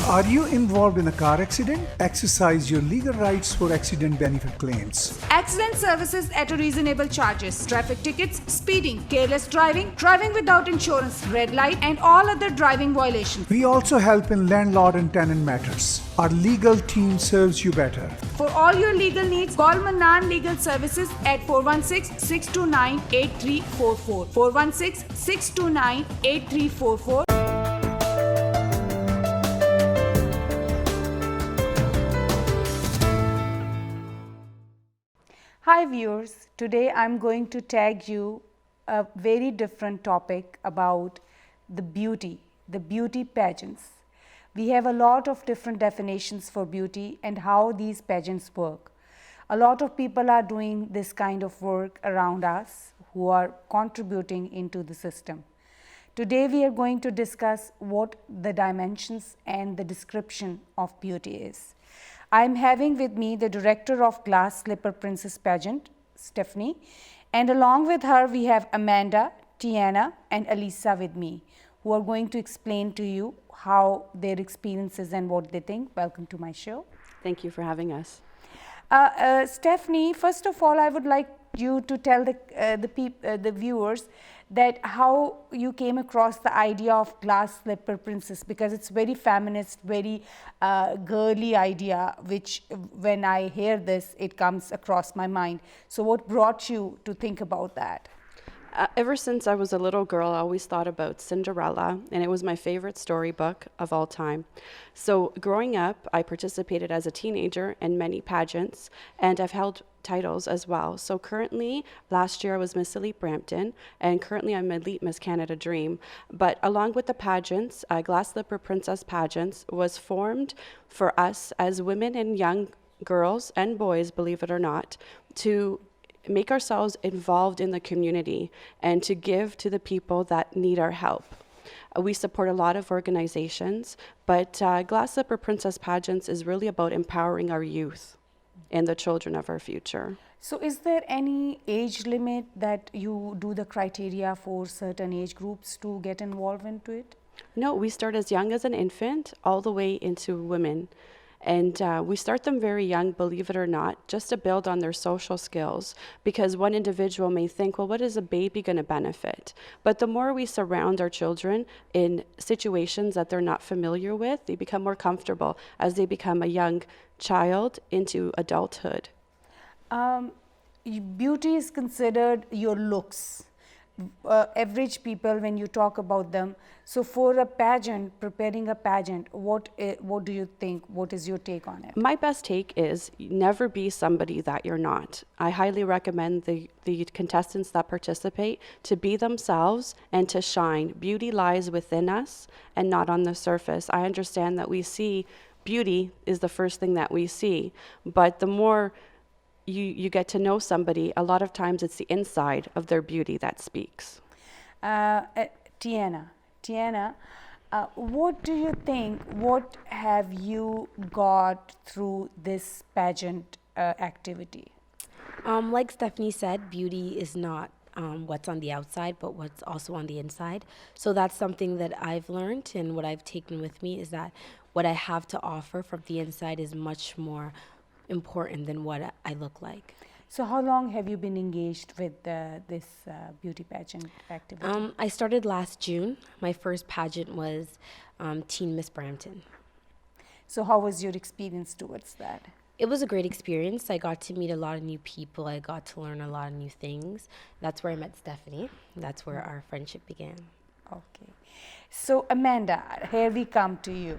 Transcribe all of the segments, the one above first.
Are you involved in a car accident? Exercise your legal rights for accident benefit claims. Accident services at a reasonable charges. Traffic tickets, speeding, careless driving, driving without insurance, red light, and all other driving violations. We also help in landlord and tenant matters. Our legal team serves you better. For all your legal needs, call Manan Legal Services at 416-629-8344. 416-629-8344. Hi viewers, today I'm going to tag you a very different topic about the beauty pageants. We have a lot of different definitions for beauty and how these pageants work. A lot of people are doing this kind of work around us who are contributing into the system. Today we are going to discuss what the dimensions and the description of beauty is. I am having with me the director of Glass Slipper Princess Pageant, Stephanie, and along with her we have Amanda, Tiana, and Elisa with me, who are going to explain to you how their experiences and what they think. Welcome to my show. Thank you for having us. Stephanie, first of all, I would like you to tell the viewers that how you came across the idea of Glass Slipper Princess, because it's very feminist, very girly idea, which when I hear this, it comes across my mind. So what brought you to think about that? Ever since I was a little girl, I always thought about Cinderella, and it was my favorite storybook of all time. So growing up, I participated as a teenager in many pageants, and I've held titles as well. So currently, last year I was Miss Elite Brampton, and currently I'm Elite Miss Canada Dream. But along with the pageants, Glass Slipper Princess Pageants was formed for us as women and young girls and boys, believe it or not, to make ourselves involved in the community and to give to the people that need our help. We support a lot of organizations, but Glass Slipper Princess Pageants is really about empowering our youth and the children of our future. So is there any age limit that you do the criteria for certain age groups to get involved into it? No, we start as young as an infant all the way into women. And we start them very young, believe it or not, just to build on their social skills, because one individual may think, well, what is a baby going to benefit? But the more we surround our children in situations that they're not familiar with, they become more comfortable as they become a young child into adulthood. Beauty is considered your looks. Average people, when you talk about them. So for a pageant, preparing a pageant, what do you think? What is your take on it? My best take is never be somebody that you're not. I highly recommend the contestants that participate to be themselves and to shine. Beauty lies within us and not on the surface. I understand that we see beauty is the first thing that we see, but the more you get to know somebody, a lot of times it's the inside of their beauty that speaks. Tiana, what do you think, what have you got through this pageant activity? Like Stephanie said, beauty is not what's on the outside, but what's also on the inside. So that's something that I've learned, and what I've taken with me is that what I have to offer from the inside is much more important than what I look like. So how long have you been engaged with this beauty pageant activity? I started last June. My first pageant was Teen Miss Brampton. So how was your experience towards that? It was a great experience. I got to meet a lot of new people. I got to learn a lot of new things. That's where I met Stephanie. That's where our friendship began. Okay. So Amanda, here we come to you.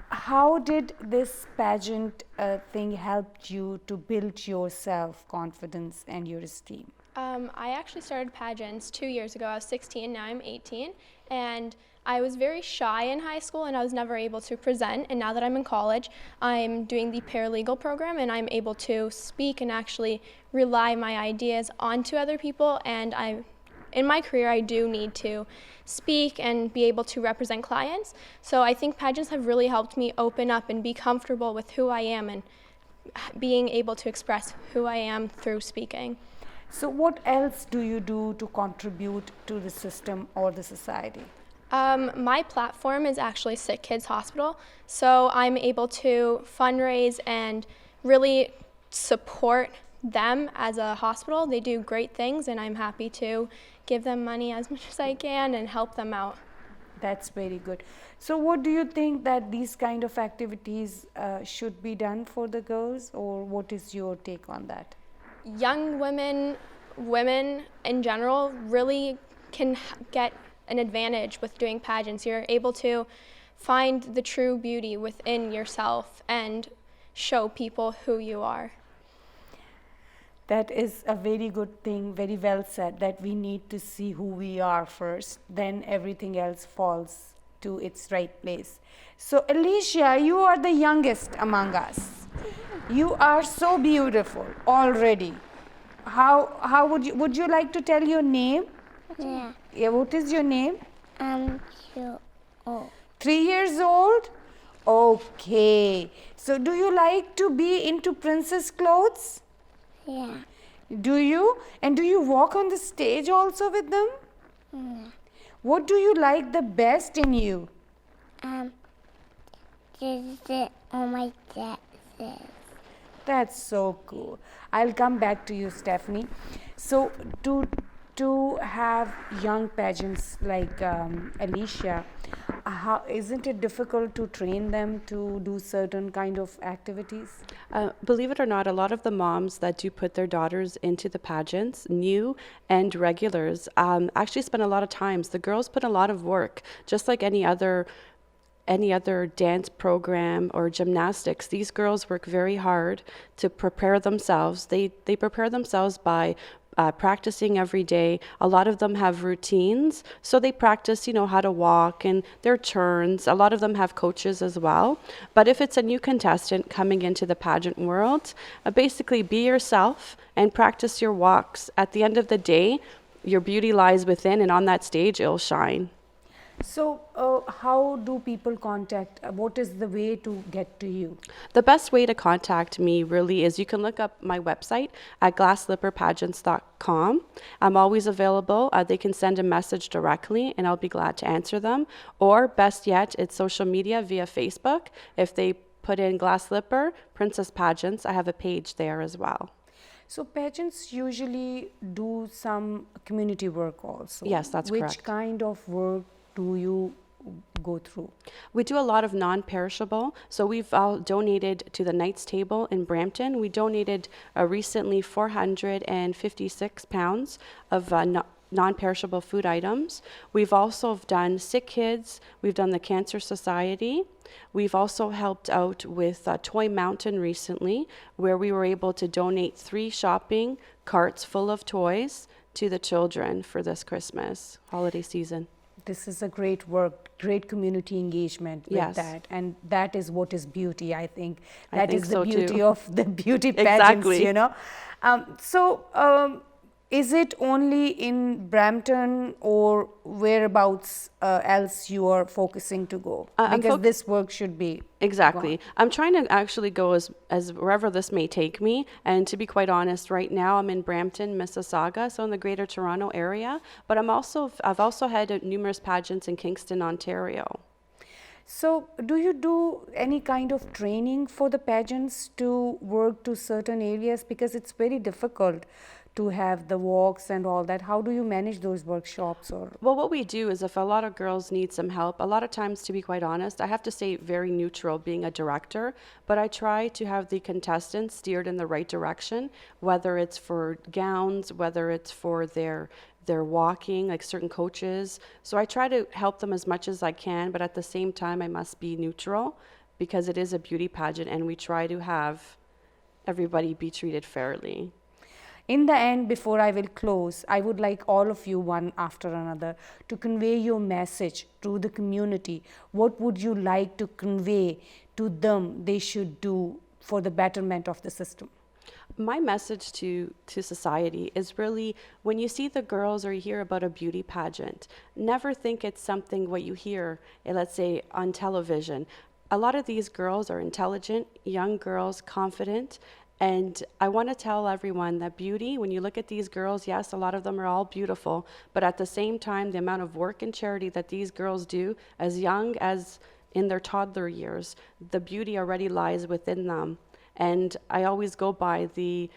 How did this pageant thing help you to build your self-confidence and your esteem? I actually started pageants 2 years ago. I was 16, now I'm 18, and I was very shy in high school and I was never able to present, and now that I'm in college, I'm doing the paralegal program and I'm able to speak and actually rely my ideas onto other people, and in my career, I do need to speak and be able to represent clients. So I think pageants have really helped me open up and be comfortable with who I am and being able to express who I am through speaking. So what else do you do to contribute to the system or the society? My platform is actually Sick Kids Hospital, so I'm able to fundraise and really support them as a hospital. They do great things, and I'm happy to give them money as much as I can and help them out. That's very good. So what do you think that these kind of activities should be done for the girls, or what is your take on that? Young women in general really can get an advantage with doing pageants. You're able to find the true beauty within yourself and show people who you are. That is a very good thing, very well said, that we need to see who we are first, then everything else falls to its right place. So Alicia, you are the youngest among us. You are so beautiful already. How would you like to tell your name? Yeah. Yeah, what is your name? I'm 2 old. 3 years old? Okay. So do you like to be into princess clothes? Yeah. Do you? And do you walk on the stage also with them? Yeah. What do you like the best in you? Just sit on my dad's. That's so cool. I'll come back to you, Stephanie. So to have young pageants like Alicia, isn't it difficult to train them to do certain kind of activities? Believe it or not, a lot of the moms that do put their daughters into the pageants, new and regulars, actually spend a lot of times. The girls put a lot of work, just like any other dance program or gymnastics. These girls work very hard to prepare themselves. They prepare themselves by practicing every day. A lot of them have routines, so they practice, how to walk and their turns. A lot of them have coaches as well. But if it's a new contestant coming into the pageant world, basically be yourself and practice your walks. At the end of the day, your beauty lies within, and on that stage, it'll shine. So how do people contact? What is the way to get to you? The best way to contact me really is you can look up my website at glasslipperpageants.com. I'm always available. They can send a message directly and I'll be glad to answer them. Or best yet, it's social media via Facebook. If they put in Glass Lipper, Princess Pageants, I have a page there as well. So pageants usually do some community work also. Yes, that's correct. Which kind of work do you go through? We do a lot of non-perishable. So we've donated to the Knights Table in Brampton. We donated recently 456 pounds of non-perishable food items. We've also done Sick Kids. We've done the Cancer Society. We've also helped out with Toy Mountain recently, where we were able to donate 3 shopping carts full of toys to the children for this Christmas holiday season. This is a great work, great community engagement with Yes. that. And that is what is beauty, I think. I That think is so the beauty too. of the beauty pageants, Exactly. Is it only in Brampton or whereabouts else you are focusing to go? Because this work should be Exactly. I'm trying to actually go as wherever this may take me. And to be quite honest, right now I'm in Brampton, Mississauga, so in the Greater Toronto area. But I've also had numerous pageants in Kingston, Ontario. So do you do any kind of training for the pageants to work to certain areas? Because it's very difficult to have the walks and all that. How do you manage those workshops? Well, what we do is if a lot of girls need some help, a lot of times, to be quite honest, I have to say very neutral being a director, but I try to have the contestants steered in the right direction, whether it's for gowns, whether it's for their walking, like certain coaches. So I try to help them as much as I can, but at the same time, I must be neutral because it is a beauty pageant and we try to have everybody be treated fairly. In the end, before I will close, I would like all of you, one after another, to convey your message to the community. What would you like to convey to them they should do for the betterment of the system? My message to society is really, when you see the girls or you hear about a beauty pageant, never think it's something what you hear, let's say, on television. A lot of these girls are intelligent, young girls, confident, And I want to tell everyone that beauty, when you look at these girls, yes, a lot of them are all beautiful, but at the same time, the amount of work and charity that these girls do as young as in their toddler years, the beauty already lies within them. And I always go by the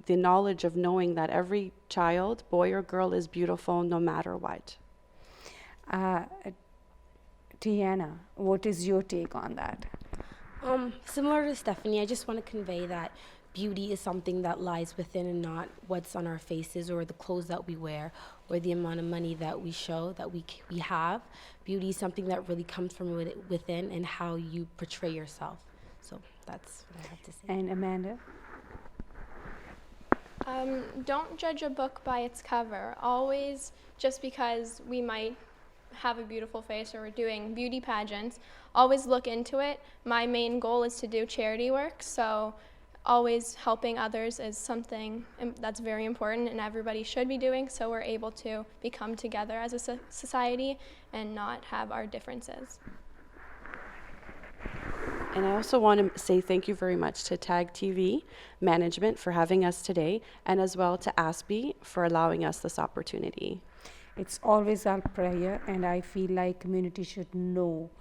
knowledge of knowing that every child, boy or girl, is beautiful no matter what. Tiana, what is your take on that? Similar to Stephanie, I just want to convey that beauty is something that lies within and not what's on our faces or the clothes that we wear or the amount of money that we show that we have. Beauty is something that really comes from within and how you portray yourself. So that's what I have to say. And Amanda? Don't judge a book by its cover. Always, just because we might have a beautiful face or we're doing beauty pageants, always look into it. My main goal is to do charity work, so always helping others is something that's very important and everybody should be doing, so we're able to become together as a society and not have our differences. And I also want to say thank you very much to TAG TV management for having us today, and as well to ASPE for allowing us this opportunity. It's always our prayer, and I feel like community should know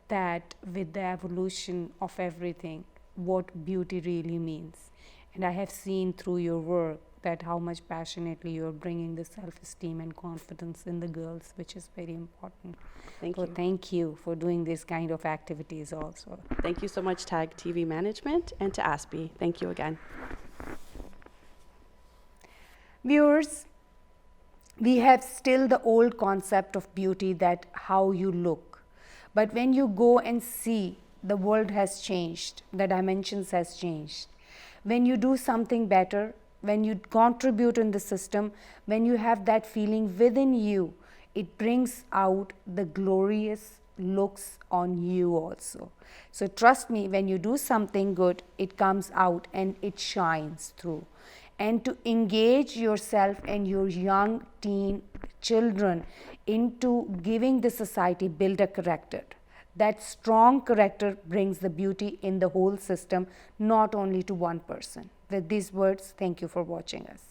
that with the evolution of everything, what beauty really means. And I have seen through your work that how much passionately you're bringing the self-esteem and confidence in the girls, which is very important. Thank So you. thank you for doing this kind of activities also. Thank you so much, TAG TV management, and to ASPE. Thank you again. Viewers, we have still the old concept of beauty, that how you look. But when you go and see, the world has changed, the dimensions has changed. When you do something better, when you contribute in the system, when you have that feeling within you, it brings out the glorious looks on you also. So trust me, when you do something good, it comes out and it shines through. And to engage yourself and your young teen children into giving the society, build a character. That strong character brings the beauty in the whole system, not only to one person. With these words, thank you for watching us.